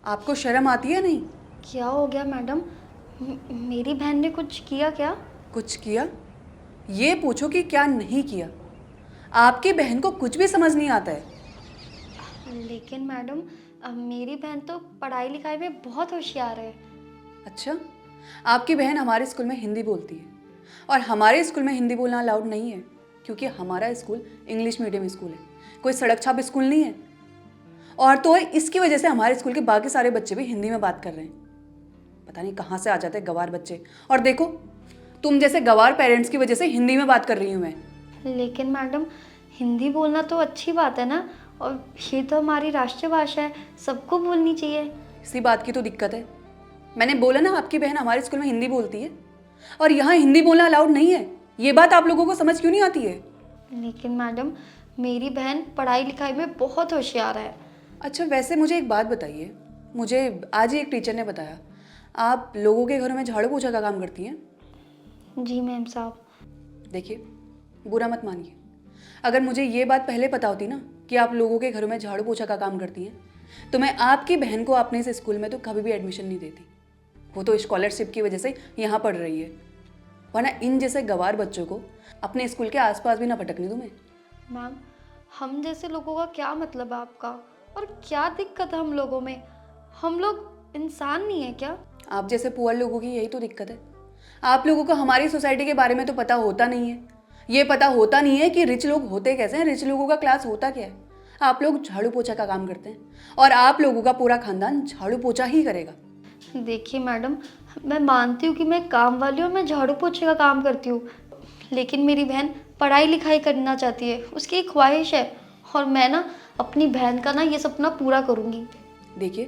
आपको शर्म आती है नहीं? क्या हो गया मैडम? मेरी बहन ने कुछ किया क्या? कुछ किया? ये पूछो कि क्या नहीं किया। आपकी बहन को कुछ भी समझ नहीं आता है। लेकिन मैडम, मेरी बहन तो पढ़ाई लिखाई में बहुत होशियार है। अच्छा, आपकी बहन हमारे स्कूल में हिंदी बोलती है और हमारे स्कूल में हिंदी बोलना अलाउड नहीं है क्योंकि हमारा स्कूल इंग्लिश मीडियम स्कूल है, कोई सड़क छाप स्कूल नहीं है। और तो और इसकी वजह से हमारे स्कूल के बाकी सारे बच्चे भी हिंदी में बात कर रहे हैं। पता नहीं कहाँ से आ जाते हैं गवार बच्चे। और देखो, तुम जैसे गवार पेरेंट्स की वजह से हिंदी में बात कर रही हूँ मैं। लेकिन मैडम, हिंदी बोलना तो अच्छी बात है ना, और ये तो हमारी राष्ट्रीय भाषा है, सबको बोलनी चाहिए। इसी बात की तो दिक्कत है। मैंने बोला ना, आपकी बहन हमारे स्कूल में हिंदी बोलती है और यहाँ हिंदी बोलना अलाउड नहीं है। ये बात आप लोगों को समझ क्यों नहीं आती है? लेकिन मैडम, मेरी बहन पढ़ाई लिखाई में बहुत होशियार है। अच्छा, वैसे मुझे एक बात बताइए। मुझे आज ही एक टीचर ने बताया आप लोगों के घरों में झाड़ू पोछा का काम करती हैं। जी मैम साहब। देखिए, बुरा मत मानिए। अगर मुझे ये बात पहले पता होती ना कि आप लोगों के घरों में झाड़ू पोछा का काम करती हैं, तो मैं आपकी बहन को अपने इस स्कूल में तो कभी भी एडमिशन नहीं देती। वो तो स्कॉलरशिप की वजह से यहाँ पढ़ रही है, वरना इन जैसे गवार बच्चों को अपने स्कूल के आसपास भी ना भटकने दूँ मैं। मैम, हम जैसे लोगों का क्या मतलब है आपका? और क्या दिक्कत है हम लोगों में? हम लोग इंसान नहीं है क्या? आप जैसे पुअर लोगों की यही तो दिक्कत है। आप लोगों को हमारी सोसाइटी के बारे में तो पता होता नहीं है। ये पता होता नहीं है कि रिच लोग होते कैसे हैं, रिच लोगों का क्लास होता क्या है। आप लोग झाड़ू पोछा का काम करते हैं और आप लोगों का पूरा खानदान झाड़ू पोछा ही करेगा। देखिए मैडम, मैं मानती हूँ कि मैं काम वाली हूँ और मैं झाड़ू पोछे का काम करती हूँ, लेकिन मेरी बहन पढ़ाई लिखाई करना चाहती है, उसकी एक ख्वाहिश है, और मैं ना अपनी बहन का ना ये सपना पूरा करूँगी। देखिए,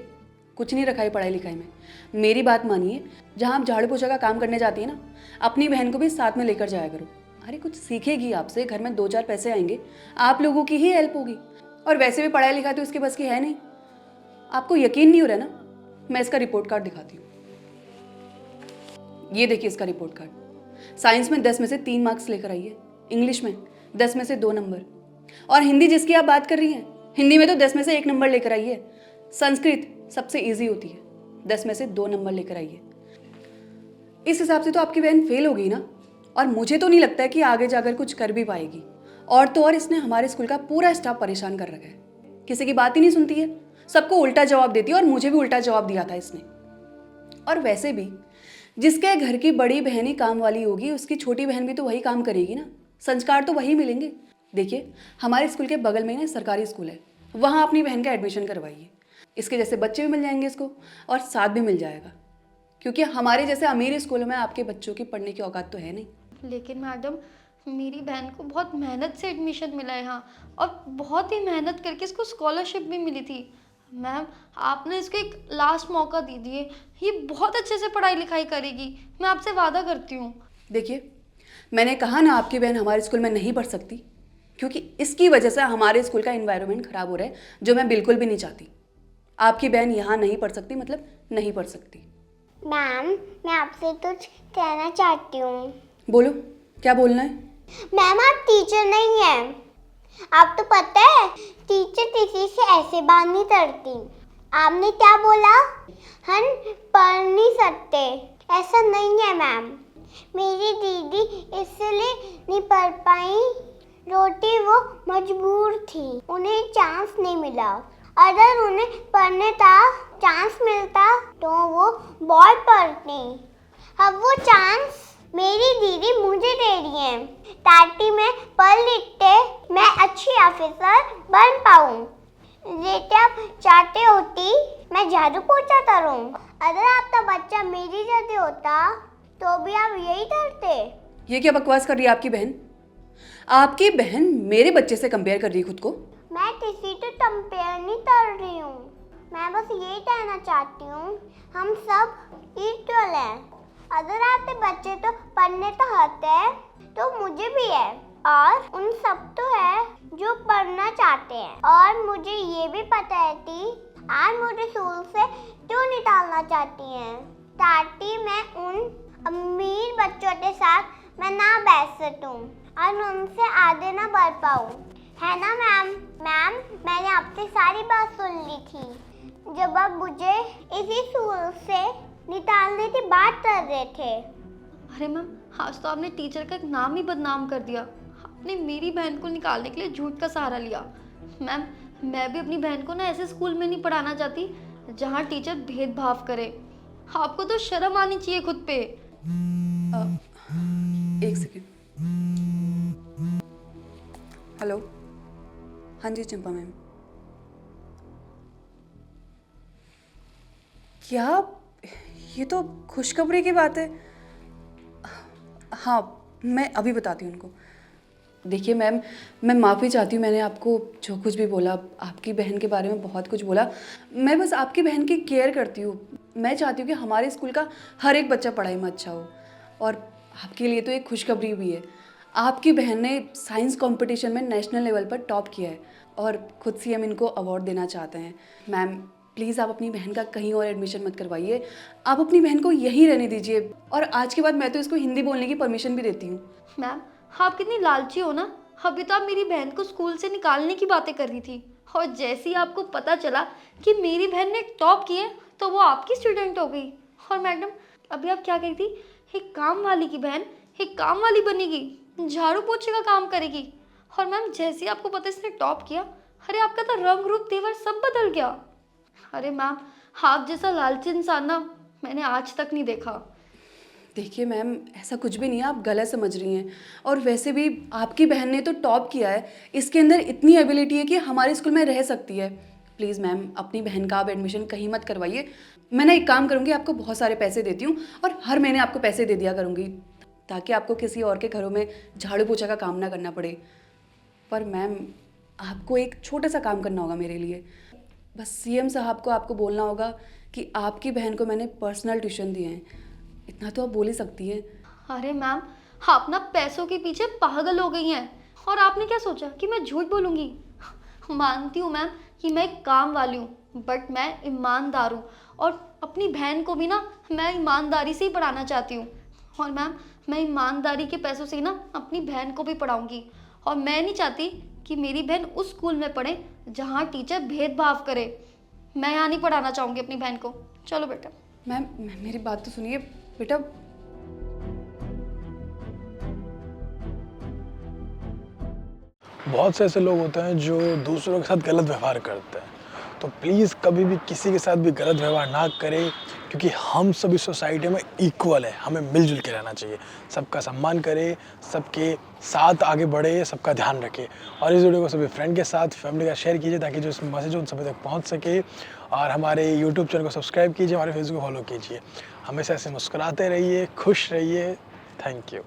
कुछ नहीं रखा है पढ़ाई लिखाई में। मेरी बात मानिए, जहाँ आप झाड़ू पोछा का काम करने जाती है ना, अपनी बहन को भी साथ में लेकर जाया करो। अरे कुछ सीखेगी आपसे, घर में 2-4 पैसे आएंगे, आप लोगों की ही हेल्प होगी। और वैसे भी पढ़ाई लिखाई तो उसके बस की है नहीं। आपको यकीन नहीं हो रहा ना, मैं इसका रिपोर्ट कार्ड दिखाती हूँ। ये देखिए इसका रिपोर्ट कार्ड। साइंस में 10 में से 3 मार्क्स लेकर आई है, इंग्लिश में 10 में से 2 नंबर, और हिंदी जिसकी आप बात कर रही हैं, हिंदी में तो 10 में से 1 नंबर लेकर आई है। संस्कृत सबसे इजी होती है, 10 में से 2 नंबर लेकर आई है। इस हिसाब से तो आपकी बहन फेल हो गई ना, और मुझे तो नहीं लगता है कि आगे जाकर कुछ कर भी पाएगी। और तो और इसने हमारे स्कूल का पूरा स्टाफ परेशान कर रखा है, किसी की बात ही नहीं सुनती है, सबको उल्टा जवाब देती है, और मुझे भी उल्टा जवाब दिया था इसने। और वैसे भी जिसके घर की बड़ी बहन ही काम वाली होगी, उसकी छोटी बहन भी तो वही काम करेगी ना, संस्कार तो वही मिलेंगे। देखिए, हमारे स्कूल के बगल में ही ना सरकारी स्कूल है, वहाँ अपनी बहन का एडमिशन करवाइए। इसके जैसे बच्चे भी मिल जाएंगे इसको, और साथ भी मिल जाएगा, क्योंकि हमारे जैसे अमीर स्कूलों में आपके बच्चों की पढ़ने की औकात तो है नहीं। लेकिन मैडम, मेरी बहन को बहुत मेहनत से एडमिशन मिला है यहाँ, और बहुत ही मेहनत करके इसको स्कॉलरशिप भी मिली थी। मैम, आपने इसको एक लास्ट मौका दीजिए, ये बहुत अच्छे से पढ़ाई लिखाई करेगी, मैं आपसे वादा करती हूँ। देखिए, मैंने कहा ना आपकी बहन हमारे स्कूल में नहीं पढ़ सकती, क्योंकि इसकी वजह से हमारे स्कूल का इन्वायरमेंट खराब हो रहा है, जो मैं बिल्कुल भी नहीं चाहती। आपकी बहन यहाँ नहीं पढ़ सकती, मतलब नहीं पढ़ सकती। मैम, मैं आपसे कुछ कहना चाहती हूँ। बोलो, क्या बोलना है? मैम, आप टीचर नहीं हैं। आप तो पता है, टीचर किसी से ऐसे बात नहीं करती। आपने क्या बोला? हम पढ़ नहीं सकते, ऐसा नहीं है मैम। मेरी दीदी इसलिए नहीं पढ़ पाई, रोटी वो मजबूर थी, उन्हें चांस नहीं मिला। अगर उन्हें पढ़ने का चांस मिलता तो वो बहुत पढ़ती। अब वो चांस मेरी दीदी मुझे दे रही है, ताकि मैं पढ़ लिख के मैं अच्छी ऑफिसर बन पाऊँ। जैसे आप चाहते होती मैं झाड़ू पोछा करूँ। अगर आपका बच्चा मेरी जगह होता तो भी आप यही करते। ये क्या बकवास कर रही है आपकी बहन? आपकी बहन मेरे बच्चे से कंपेयर कर रही है खुद को। मैं किसी से कंपेयर नहीं कर रही हूँ, मैं बस यही कहना चाहती हूँ, हम सब इक्वल हैं। अगर आपके बच्चे तो पढ़ने तो आते हैं तो मुझे भी है, और उन सब तो है जो पढ़ना चाहते हैं। और मुझे ये भी पता है कि आज मुझे स्कूल से क्यों निकालना चाहती हैं, ताकि मैं उन अमीर बच्चों के साथ मैं ना बैठ सकूं और उनसे आगे ना बढ़ पाऊँ, है ना मैम? मैम, मैंने आपसे सारी बात सुन ली थी, जब आप मुझे इसी स्कूल से निकालने की बात कर रहे थे। अरे मैम, आज तो आपने टीचर का एक नाम ही बदनाम कर दिया। आपने मेरी बहन को निकालने के लिए झूठ का सहारा लिया। मैम, मैं भी अपनी बहन को ना ऐसे स्कूल में नहीं पढ़ाना चाहती जहाँ टीचर भेदभाव करे। आपको तो शर्म आनी चाहिए खुद पे। एक सेकेंड। हेलो, हाँ जी चंपा मैम। क्या? ये तो खुशखबरी की बात है। हाँ, मैं अभी बताती हूँ उनको। देखिए मैम, मैं माफ़ी चाहती हूँ, मैंने आपको जो कुछ भी बोला, आपकी बहन के बारे में बहुत कुछ बोला। मैं बस आपकी बहन की केयर करती हूँ। मैं चाहती हूँ कि हमारे स्कूल का हर एक बच्चा पढ़ाई में अच्छा हो। और आपके लिए तो एक खुशखबरी भी है। आपकी बहन ने साइंस कंपटीशन में नेशनल लेवल पर टॉप किया है और खुद सीएम इनको अवार्ड देना चाहते हैं। मैम प्लीज़ आप अपनी बहन का कहीं और एडमिशन मत करवाइए, आप अपनी बहन को यहीं रहने दीजिए। और आज के बाद मैं तो इसको हिंदी बोलने की परमिशन भी देती हूँ। मैम, आप कितनी लालची हो ना। अभी तो आप मेरी बहन को स्कूल से निकालने की बातें कर रही थी, और जैसे ही आपको पता चला कि मेरी बहन ने टॉप किए तो वो आपकी स्टूडेंट हो गई। और मैडम, अभी आप क्या कह रही थी? एक काम वाली की बहन एक काम वाली बनेगी, झाड़ू पोछे का काम करेगी। और मैम, जैसे ही आपको पता इसने टॉप किया, अरे आपका तो रंग रूप तेवर सब बदल गया। अरे मैम, आप जैसा लालची इंसान ना मैंने आज तक नहीं देखा। देखिए मैम, ऐसा कुछ भी नहीं है, आप गलत समझ रही हैं। और वैसे भी आपकी बहन ने तो टॉप किया है, इसके अंदर इतनी एबिलिटी है कि हमारे स्कूल में रह सकती है। प्लीज़ मैम, अपनी बहन का आप एडमिशन कहीं मत करवाइए। मैं ना एक काम करूँगी, आपको बहुत सारे पैसे देती हूँ और हर महीने आपको पैसे दे दिया करूँगी, ताकि आपको किसी और के घरों में झाड़ू पोछा का काम ना करना पड़े। पर मैम, आपको एक छोटा सा काम करना होगा मेरे लिए। बस सीएम साहब को आपको बोलना होगा कि आपकी बहन को मैंने पर्सनल ट्यूशन दिए हैं। इतना तो आप बोल ही सकती हैं। अरे मैम, आप ना पैसों के पीछे पागल हो गई हैं। और आपने क्या सोचा कि मैं झूठ बोलूँगी? मानती हूँ मैम कि मैं एक काम वाली हूँ, बट मैं ईमानदार हूँ। और अपनी बहन को भी ना मैं ईमानदारी से ही पढ़ाना चाहती हूँ। और मैम, मैं ईमानदारी के पैसों से ही ना अपनी बहन को भी पढ़ाऊँगी। और मैं नहीं चाहती कि मेरी बहन उस स्कूल में पढ़े जहाँ टीचर भेदभाव करे। मैं यहाँ नहीं पढ़ाना चाहूँगी अपनी बहन को। चलो बेटा। मैम मेरी बात तो सुनिए बेटा। बहुत से ऐसे लोग होते हैं जो दूसरों के साथ गलत व्यवहार करते हैं, तो प्लीज़ कभी भी किसी के साथ भी गलत व्यवहार ना करें, क्योंकि हम सभी सोसाइटी में इक्वल है। हमें मिलजुल के रहना चाहिए, सबका सम्मान करें, सबके साथ आगे बढ़े, सबका ध्यान रखें। और इस वीडियो को सभी फ्रेंड के साथ, फैमिली का शेयर कीजिए, ताकि जो इस मैसेज उन सभी तक पहुँच सके। और हमारे यूट्यूब चैनल को सब्सक्राइब कीजिए, हमारे फेसबुक को फॉलो कीजिए। हमेशा ऐसे मुस्कुराते रहिए, खुश रहिए। Thank you.